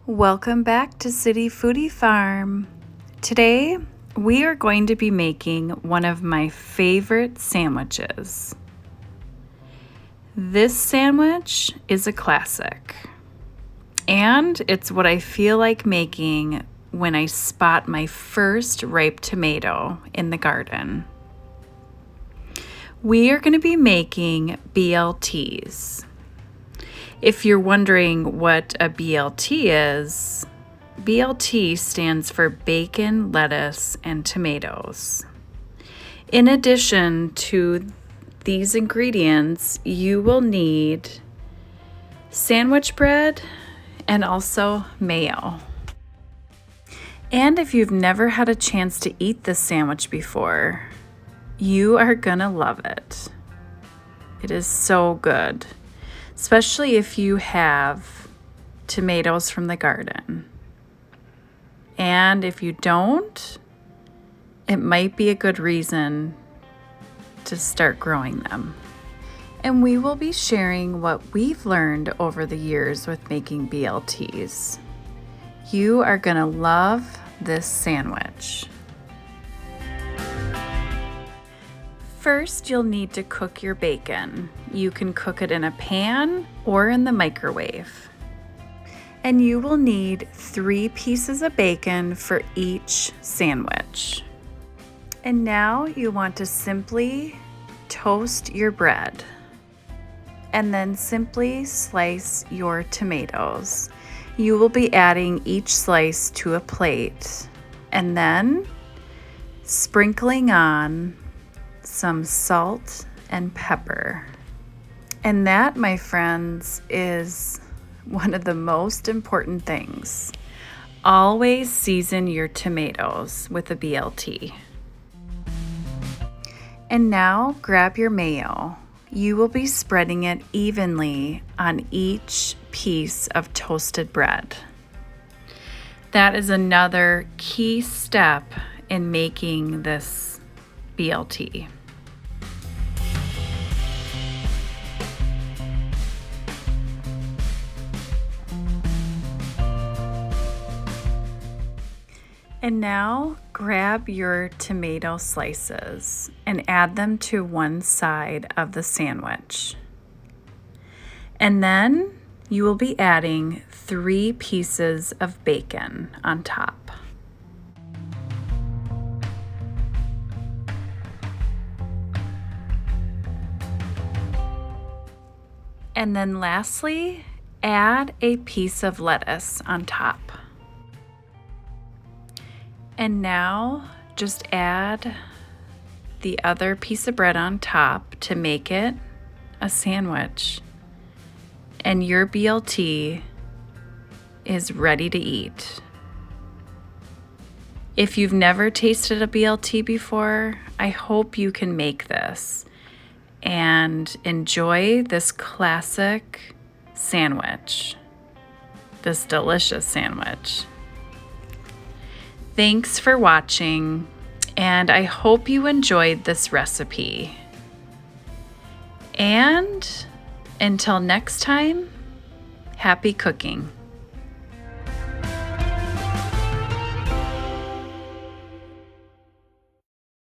Welcome back to City Foodie Farm. Today we are going to be making one of my favorite sandwiches. This sandwich is a classic, and it's what I feel like making when I spot my first ripe tomato in the garden. We are going to be making BLTs. If you're wondering what a BLT is, BLT stands for bacon, lettuce, and tomatoes. In addition to these ingredients, you will need sandwich bread and also mayo. And if you've never had a chance to eat this sandwich before, you are gonna love it. It is so good, especially if you have tomatoes from the garden. And if you don't, it might be a good reason to start growing them. And we will be sharing what we've learned over the years with making BLTs. You are gonna love this sandwich. First, you'll need to cook your bacon. You can cook it in a pan or in the microwave. And you will need 3 pieces of bacon for each sandwich. And now you want to simply toast your bread. And then simply slice your tomatoes. You will be adding each slice to a plate and then sprinkling on some salt and pepper. And that, my friends, is one of the most important things. Always season your tomatoes with a BLT. And now grab your mayo. You will be spreading it evenly on each piece of toasted bread. That is another key step in making this BLT. And now grab your tomato slices and add them to one side of the sandwich. And then you will be adding 3 pieces of bacon on top. And then lastly, add a piece of lettuce on top. And now just add the other piece of bread on top to make it a sandwich. And your BLT is ready to eat. If you've never tasted a BLT before, I hope you can make this and enjoy this classic sandwich, this delicious sandwich. Thanks for watching, and I hope you enjoyed this recipe. And until next time, happy cooking.